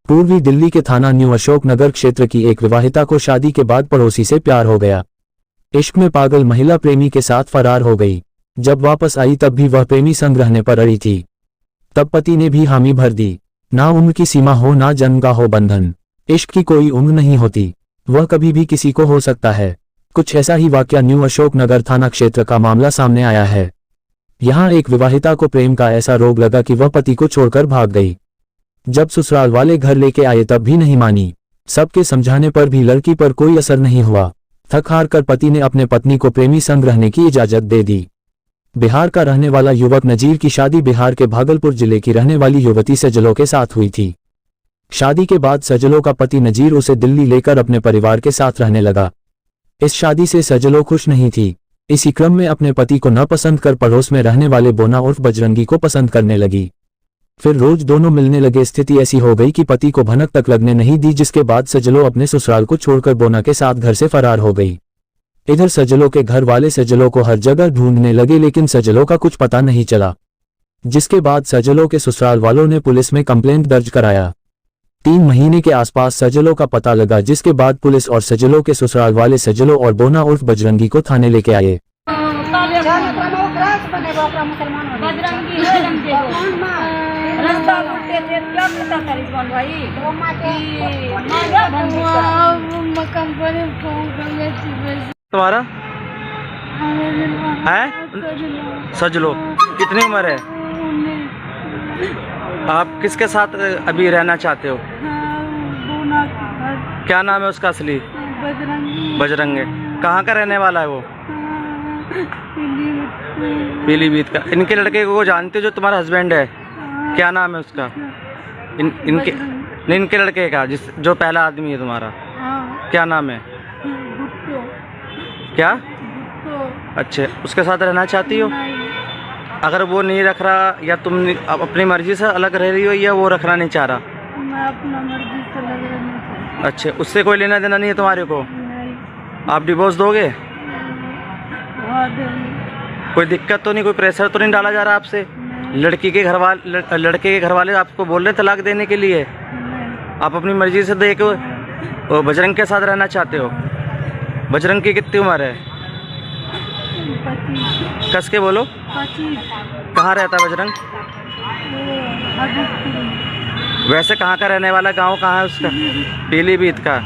पूर्वी दिल्ली के थाना न्यू अशोक नगर क्षेत्र की एक विवाहिता को शादी के बाद पड़ोसी से प्यार हो गया। इश्क में पागल महिला प्रेमी के साथ फरार हो गई। जब वापस आई तब भी वह प्रेमी संग रहने पर अड़ी थी। तब पति ने भी हामी भर दी। ना उम्र की सीमा हो ना जन्म का हो बंधन, इश्क की कोई उम्र नहीं होती, वह कभी भी किसी को हो सकता है। कुछ ऐसा ही वाकया न्यू अशोक नगर थाना क्षेत्र का मामला सामने आया है। यहाँ एक विवाहिता को प्रेम का ऐसा रोग लगा कि वह पति को छोड़कर भाग गई। जब ससुराल वाले घर लेके आए तब भी नहीं मानी। सबके समझाने पर भी लड़की पर कोई असर नहीं हुआ। थक हार कर पति ने अपने पत्नी को प्रेमी संग रहने की इजाजत दे दी। बिहार का रहने वाला युवक नजीर की शादी बिहार के भागलपुर जिले की रहने वाली युवती सजलो के साथ हुई थी। शादी के बाद सजलो का पति नजीर उसे दिल्ली लेकर अपने परिवार के साथ रहने लगा। इस शादी से सजलो खुश नहीं थी। इसी क्रम में अपने पति को न पसंद कर पड़ोस में रहने वाले बोना उर्फ बजरंगी को पसंद करने लगी। फिर रोज दोनों मिलने लगे। स्थिति ऐसी हो गई कि पति को भनक तक लगने नहीं दी, जिसके बाद सजलो अपने ससुराल को छोड़कर बोना के साथ घर से फरार हो गई। इधर सजलो के घर वाले सजलो को हर जगह ढूंढने लगे, लेकिन सजलो का कुछ पता नहीं चला। जिसके बाद सजलो के ससुराल वालों ने पुलिस में कंप्लेंट दर्ज कराया। 3 महीने के आसपास सजलो का पता लगा, जिसके बाद पुलिस और सजलो के ससुराल वाले सजलो और बोना उर्फ बजरंगी को थाने लेके आए। तुम्हारा है सजलो, कितनी उम्र है? आप किसके साथ अभी रहना चाहते हो? क्या नाम है उसका असली? बजरंगी। कहाँ का रहने वाला है वो? पीलीभीत का। इनके लड़के को जानते हो जो तुम्हारा हस्बैंड है? क्या नाम है उसका? इनके लड़के का जो पहला आदमी है तुम्हारा, क्या नाम है? क्या? अच्छा, उसके साथ रहना चाहती हो? अगर वो नहीं रख रहा या तुम अपनी मर्जी से अलग रह रही हो या वो रखना नहीं चाह रहा? मैं अपना मर्जी से अलग रहना चाहती हूँ। अच्छा, उससे कोई लेना देना नहीं है तुम्हारे को? नहीं। आप डिवोर्स दोगे? हाँ, देंगे। कोई दिक्कत तो नहीं, कोई प्रेशर तो नहीं डाला जा रहा आपसे? लड़के के घर वाले आपको बोल रहे तलाक देने के लिए? नहीं। आप अपनी मर्जी से देख वो बजरंग के साथ रहना चाहते हो? बजरंग की कितनी उम्र है? 25। कस के बोलो। 25। कहाँ रहता है बजरंग? वैसे कहाँ का रहने वाला, गांव कहाँ है उसका? पीलीभीत का।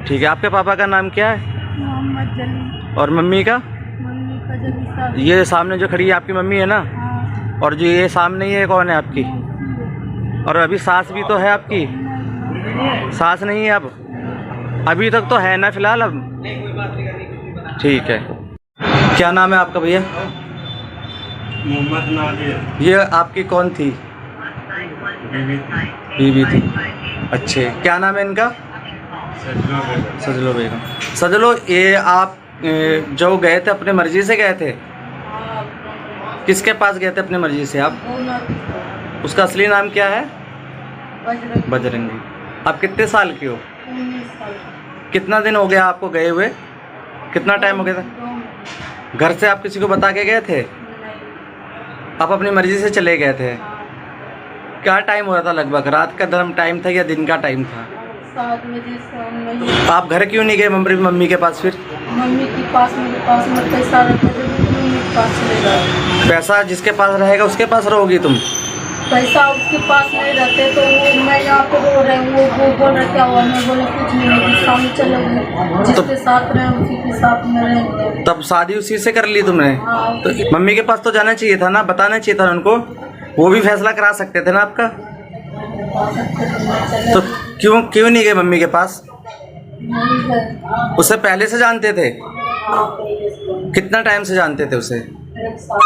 ठीक है। आपके पापा का नाम क्या है? मोहम्मद जली। और मम्मी का? मम्मी का जली साहब। ये सामने जो खड़ी है आपकी मम्मी है ना? हाँ। और जो ये सामने ये कौन है आपकी? और अभी सास भी तो है आपकी? सास नहीं है अब? अभी तक तो है ना फिलहाल अब? ठीक है। क्या नाम है आपका भैया? मोहम्मद नादिर। ये आपकी कौन थी? बीवी थी। अच्छे, क्या नाम है इनका? सजलो बेगम। सजलो, ये आप जो गए थे अपने मर्जी से गए थे? किसके पास गए थे अपने मर्जी से आप? उसका असली नाम क्या है? बजरंगी। आप कितने साल की हो? 19 साल। कितना दिन हो गया आपको गए हुए? कितना टाइम हो गया था? घर से आप किसी को बता के गए थे? आप अपनी मर्जी से चले गए थे? क्या टाइम हो रहा था लगभग? रात का टाइम था या दिन का टाइम था? 7 बजे शाम में। आप घर क्यों नहीं गए मम्मी के पास फिर? मम्मी के पास, मेरे पास में पैसा रहता है, मम्मी के पास चले जाओ। पैसा जिसके पास रहेगा उसके पास रहोगी तुम? पैसा उसके पास नहीं रहते तो वो मैं यहाँ पे रो रहे हूँ, वो बोल रहे क्या हुआ? मैं बोले कुछ नहीं, सामने चले गए, जिसके साथ रहे उसी के साथ में रहेंगे। तब शादी उसी से कर ली तुमने? हाँ। तो मम्मी के पास तो जाना चाहिए था ना, बताना चाहिए था उनको, वो भी फैसला करा सकते थे ना आपका। तो क्यों नहीं गए मम्मी के पास? नहीं गए। उससे पहले से जानते थे? हाँ, पहले से। कितना टाइम से जानते थे उसे? 1 साल।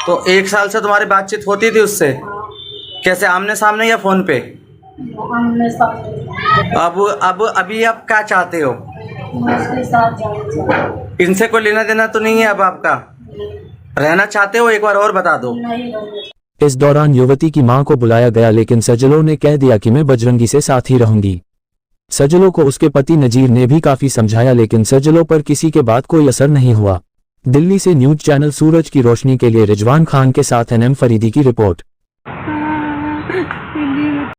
तो 1 साल से तुम्हारी बातचीत होती थी उससे? कैसे, आमने सामने या फोन पे? हमने साथ। अभी आप क्या चाहते हो? मैं उसके साथ जाना चाहती इनसे कोई लेना देना तो नहीं है अब आपका? रहना चाहते हो? एक बार और बता दो। नहीं। इस दौरान युवती की मां को बुलाया गया, लेकिन सजलो ने कह दिया कि मैं बजरंगी से साथ ही रहूंगी। सजलो को उसके पति नजीर ने भी काफी समझाया, लेकिन सजलो पर किसी के बात कोई असर नहीं हुआ। दिल्ली से न्यूज चैनल सूरज की रोशनी के लिए रिजवान खान के साथ एनएम फरीदी की रिपोर्ट।